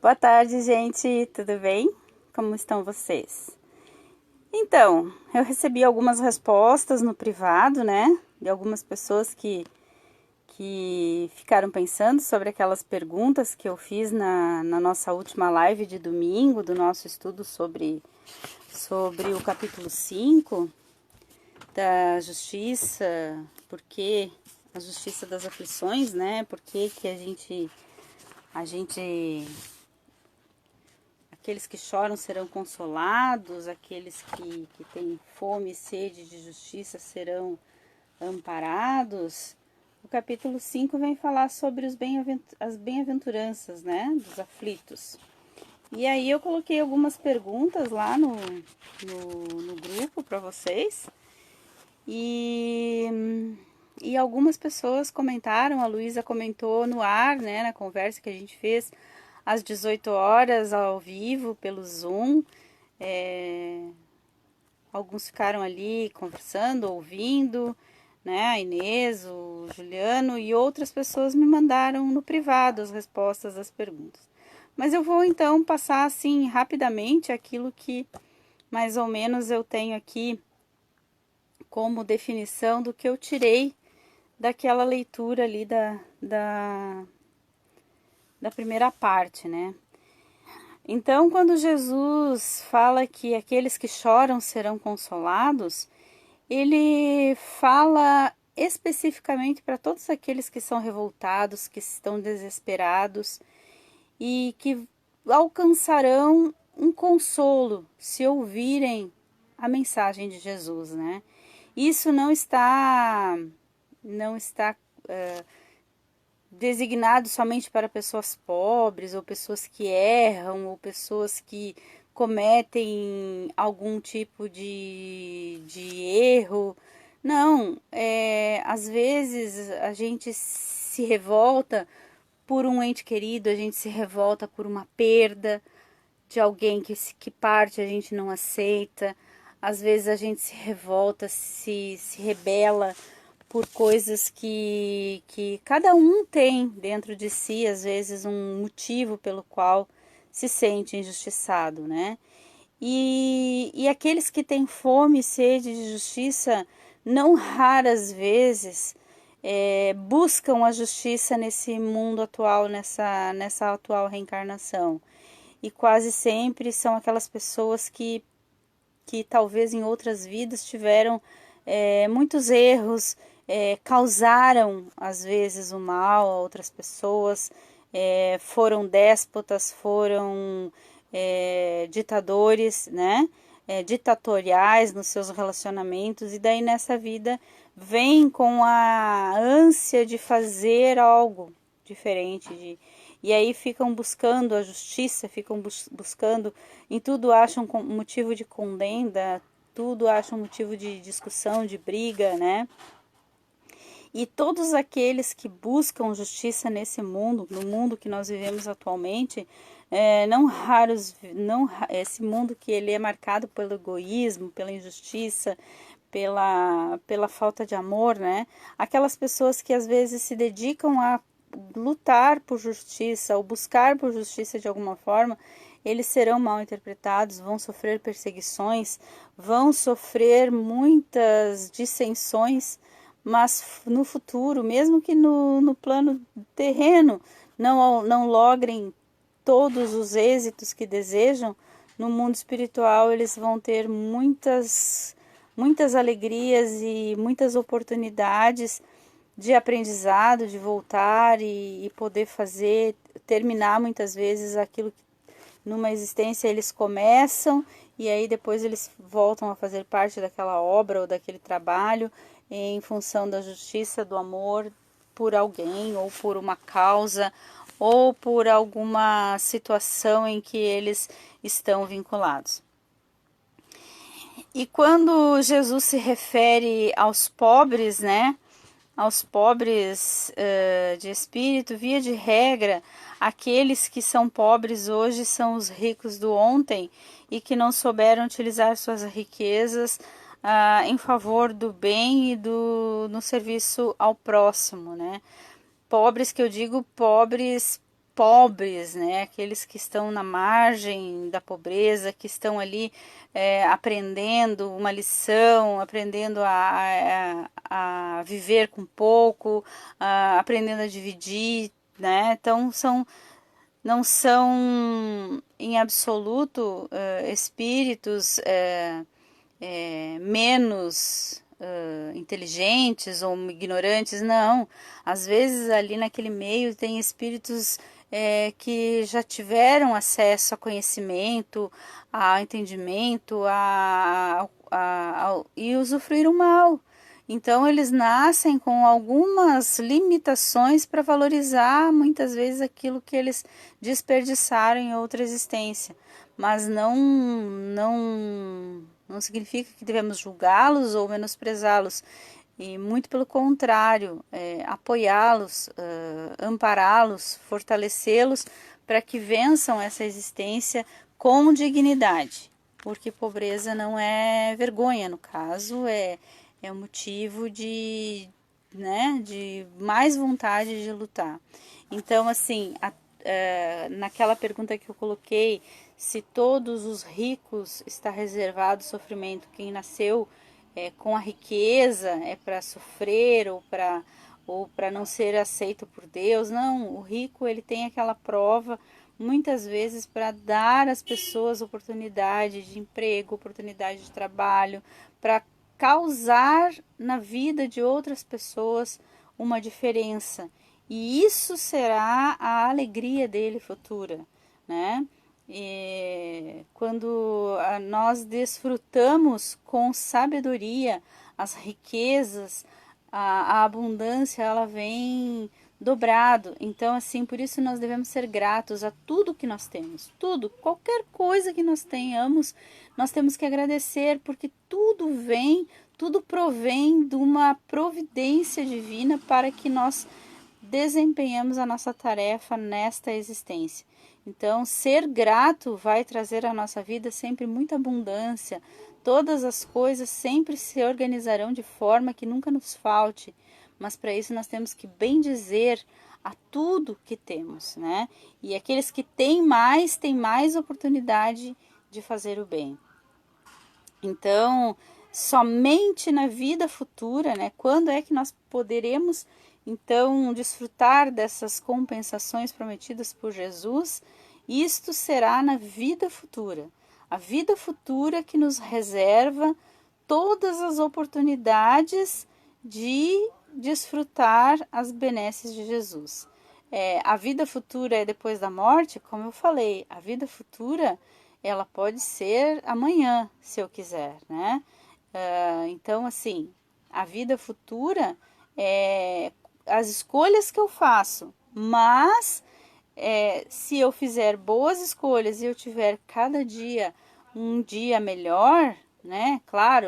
Boa tarde, gente, tudo bem? Como estão vocês? Então, eu recebi algumas respostas no privado, né? De algumas pessoas que ficaram pensando sobre aquelas perguntas que eu fiz na nossa última live de domingo, do nosso estudo sobre o capítulo 5 da justiça, porque a justiça das aflições, né? Porque que a gente aqueles que choram serão consolados, aqueles que têm fome e sede de justiça serão amparados. O capítulo 5 vem falar sobre as bem-aventuranças, né, dos aflitos. E aí eu coloquei algumas perguntas lá no grupo para vocês. E algumas pessoas comentaram, a Luísa comentou no ar, né, na conversa que a gente fez às 18 horas ao vivo pelo Zoom. Alguns ficaram ali conversando, ouvindo, né, a Inês, o Juliano, e outras pessoas me mandaram no privado as respostas das perguntas. Mas eu vou então passar assim rapidamente aquilo que mais ou menos eu tenho aqui como definição do que eu tirei daquela leitura ali da primeira parte, né? Então, quando Jesus fala que aqueles que choram serão consolados, ele fala especificamente para todos aqueles que são revoltados, que estão desesperados e que alcançarão um consolo se ouvirem a mensagem de Jesus, né? Isso não está designado somente para pessoas pobres, ou pessoas que erram, ou pessoas que cometem algum tipo de erro. Não, às vezes a gente se revolta por um ente querido, a gente se revolta por uma perda de alguém que parte, a gente não aceita. Às vezes a gente se revolta, se rebela por coisas que cada um tem dentro de si, às vezes um motivo pelo qual se sente injustiçado, né? E aqueles que têm fome e sede de justiça, não raras vezes, buscam a justiça nesse mundo atual, nessa atual reencarnação. E quase sempre são aquelas pessoas que talvez em outras vidas tiveram muitos erros, causaram às vezes o mal a outras pessoas, foram déspotas, foram ditadores, né? Ditatoriais nos seus relacionamentos, e daí nessa vida vem com a ânsia de fazer algo diferente, e aí ficam buscando a justiça, ficam buscando, em tudo acham motivo de condena, tudo acham motivo de discussão, de briga, né? E todos aqueles que buscam justiça nesse mundo, no mundo que nós vivemos atualmente, não raros, esse mundo que ele é marcado pelo egoísmo, pela injustiça, pela falta de amor, né? Aquelas pessoas que às vezes se dedicam a lutar por justiça ou buscar por justiça de alguma forma, eles serão mal interpretados, vão sofrer perseguições, vão sofrer muitas dissensões, mas no futuro, mesmo que no plano terreno não logrem todos os êxitos que desejam, no mundo espiritual eles vão ter muitas alegrias e muitas oportunidades de aprendizado, de voltar e poder terminar muitas vezes aquilo que numa existência eles começam, e aí depois eles voltam a fazer parte daquela obra ou daquele trabalho em função da justiça, do amor por alguém ou por uma causa ou por alguma situação em que eles estão vinculados. E quando Jesus se refere aos pobres, né? Aos pobres de espírito, via de regra, aqueles que são pobres hoje são os ricos do ontem e que não souberam utilizar suas riquezas em favor do bem e no serviço ao próximo, né? Pobres que eu digo pobres pobres, né? Aqueles que estão na margem da pobreza, que estão ali aprendendo uma lição, aprendendo a viver com pouco, aprendendo a dividir, né? Então não são em absoluto espíritos menos inteligentes ou ignorantes, não. Às vezes ali naquele meio tem espíritos que já tiveram acesso a conhecimento, a entendimento, e usufruíram mal. Então eles nascem com algumas limitações para valorizar muitas vezes aquilo que eles desperdiçaram em outra existência. Mas não significa que devemos julgá-los ou menosprezá-los. E muito pelo contrário, apoiá-los, ampará-los, fortalecê-los para que vençam essa existência com dignidade. Porque pobreza não é vergonha, no caso, é um motivo de mais vontade de lutar. Então, assim, naquela pergunta que eu coloquei, se todos os ricos está reservado sofrimento, quem nasceu com a riqueza é para sofrer ou para não ser aceito por Deus. Não, o rico ele tem aquela prova muitas vezes para dar às pessoas oportunidade de emprego, oportunidade de trabalho, para causar na vida de outras pessoas uma diferença. E isso será a alegria dele futura, né? E quando nós desfrutamos com sabedoria as riquezas, a abundância ela vem dobrado. Então, assim, por isso nós devemos ser gratos a tudo que nós temos. Tudo, qualquer coisa que nós tenhamos, nós temos que agradecer, porque tudo provém de uma providência divina para que nós desempenhemos a nossa tarefa nesta existência. Então, ser grato vai trazer à nossa vida sempre muita abundância. Todas as coisas sempre se organizarão de forma que nunca nos falte. Mas para isso nós temos que bendizer a tudo que temos, né? E aqueles que têm mais oportunidade de fazer o bem. Então, somente na vida futura, né? Quando é que nós poderemos então desfrutar dessas compensações prometidas por Jesus? Isto será na vida futura. A vida futura que nos reserva todas as oportunidades de desfrutar as benesses de Jesus. A vida futura é depois da morte, como eu falei, a vida futura ela pode ser amanhã, se eu quiser, né? Então, assim, a vida futura é as escolhas que eu faço, mas se eu fizer boas escolhas e eu tiver cada dia um dia melhor, né? Claro,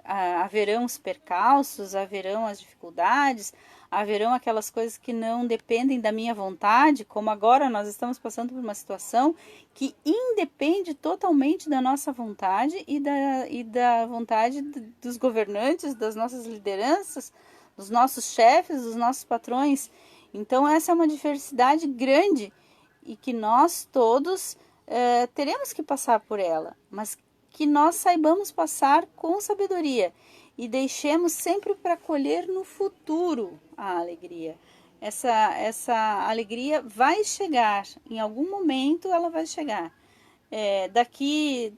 haverão os percalços, haverão as dificuldades, haverão aquelas coisas que não dependem da minha vontade, como agora nós estamos passando por uma situação que independe totalmente da nossa vontade e da vontade dos governantes, das nossas lideranças, dos nossos chefes, dos nossos patrões. Então essa é uma diversidade grande e que nós todos teremos que passar por ela, mas que nós saibamos passar com sabedoria e deixemos sempre para colher no futuro a alegria. Essa alegria vai chegar, em algum momento ela vai chegar. Daqui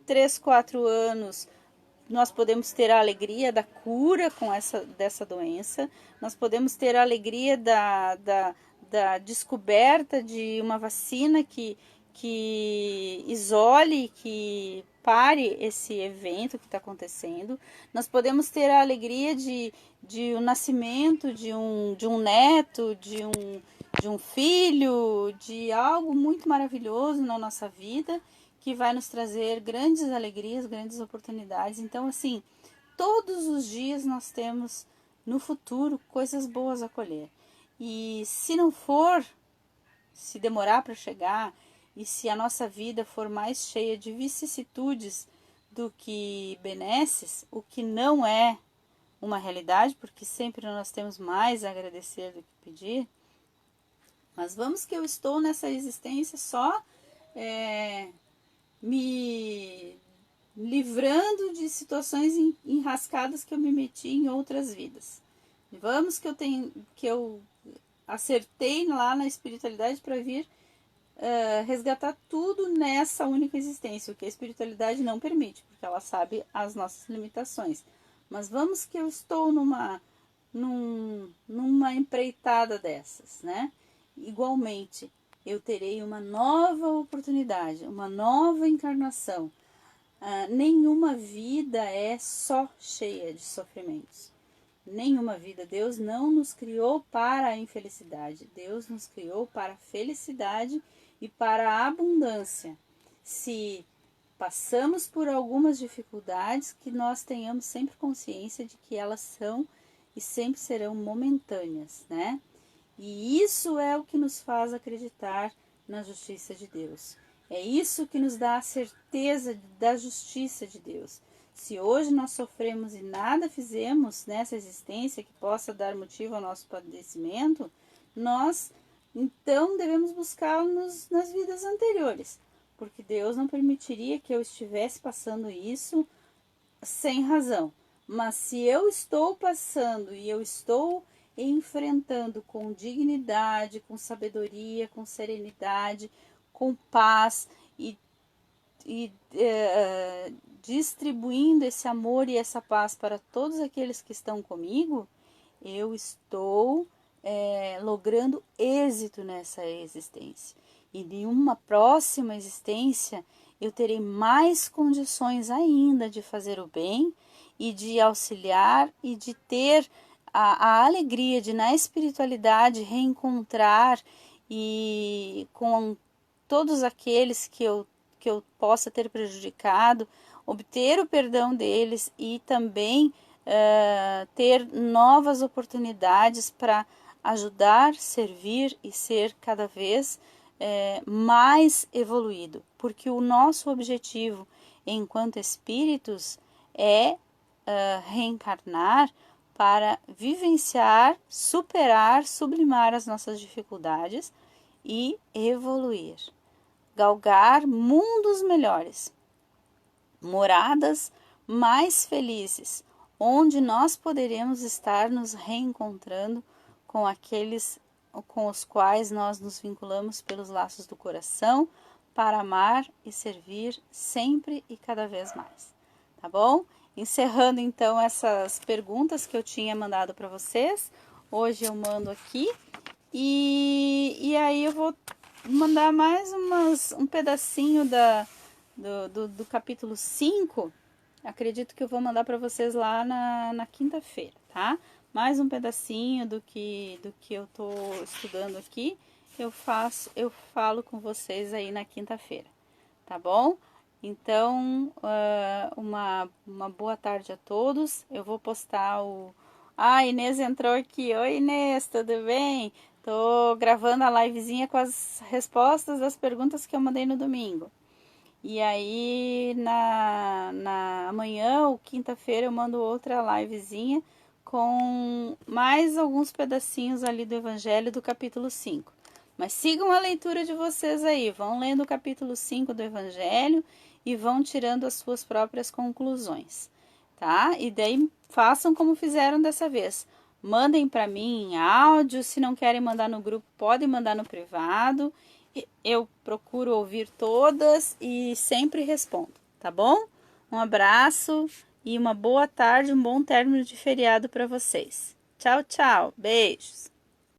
3, 4 anos nós podemos ter a alegria da cura dessa doença, nós podemos ter a alegria da descoberta de uma vacina que isole, que pare esse evento que está acontecendo. Nós podemos ter a alegria de o nascimento de um neto, de um filho, de algo muito maravilhoso na nossa vida, que vai nos trazer grandes alegrias, grandes oportunidades. Então, assim, todos os dias nós temos no futuro coisas boas a colher. E se não for, se demorar para chegar, e se a nossa vida for mais cheia de vicissitudes do que benesses, o que não é uma realidade, porque sempre nós temos mais a agradecer do que pedir, Mas vamos que eu estou nessa existência só me livrando de situações enrascadas que eu me meti em outras vidas. Vamos que eu acertei lá na espiritualidade para vir resgatar tudo nessa única existência, o que a espiritualidade não permite, porque ela sabe as nossas limitações. Mas vamos que eu estou numa empreitada dessas, né? Igualmente, eu terei uma nova oportunidade, uma nova encarnação. Nenhuma vida é só cheia de sofrimentos. Nenhuma vida. Deus não nos criou para a infelicidade. Deus nos criou para a felicidade e para a abundância. Se passamos por algumas dificuldades, que nós tenhamos sempre consciência de que elas são e sempre serão momentâneas, né? E isso é o que nos faz acreditar na justiça de Deus. É isso que nos dá a certeza da justiça de Deus. Se hoje nós sofremos e nada fizemos nessa existência que possa dar motivo ao nosso padecimento, nós então devemos buscar-nos nas vidas anteriores, porque Deus não permitiria que eu estivesse passando isso sem razão. Mas se eu estou passando e eu estou enfrentando com dignidade, com sabedoria, com serenidade, com paz e distribuindo esse amor e essa paz para todos aqueles que estão comigo, eu estou logrando êxito nessa existência. E em uma próxima existência, eu terei mais condições ainda de fazer o bem e de auxiliar e de ter a alegria de, na espiritualidade, reencontrar e com todos aqueles que eu possa ter prejudicado, obter o perdão deles e também ter novas oportunidades para ajudar, servir e ser cada vez mais evoluído, porque o nosso objetivo enquanto espíritos é reencarnar para vivenciar, superar, sublimar as nossas dificuldades e evoluir, galgar mundos melhores, moradas mais felizes, onde nós poderemos estar nos reencontrando com aqueles com os quais nós nos vinculamos pelos laços do coração, para amar e servir sempre e cada vez mais, tá bom? Encerrando então essas perguntas que eu tinha mandado para vocês, hoje eu mando aqui e aí eu vou mandar mais um pedacinho do capítulo 5, acredito que eu vou mandar para vocês lá na quinta-feira, tá? Mais um pedacinho do que eu tô estudando aqui, eu falo com vocês aí na quinta-feira, tá bom? Então, uma boa tarde a todos. Eu vou postar Inês entrou aqui. Oi, Inês, tudo bem? Tô gravando a livezinha com as respostas das perguntas que eu mandei no domingo. E aí, amanhã ou quinta-feira, eu mando outra livezinha com mais alguns pedacinhos ali do Evangelho do capítulo 5. Mas sigam a leitura de vocês aí, vão lendo o capítulo 5 do Evangelho e vão tirando as suas próprias conclusões, tá? E daí façam como fizeram dessa vez. Mandem para mim em áudio, se não querem mandar no grupo, podem mandar no privado. Eu procuro ouvir todas e sempre respondo, tá bom? Um abraço e uma boa tarde, um bom término de feriado para vocês. Tchau, tchau. Beijos.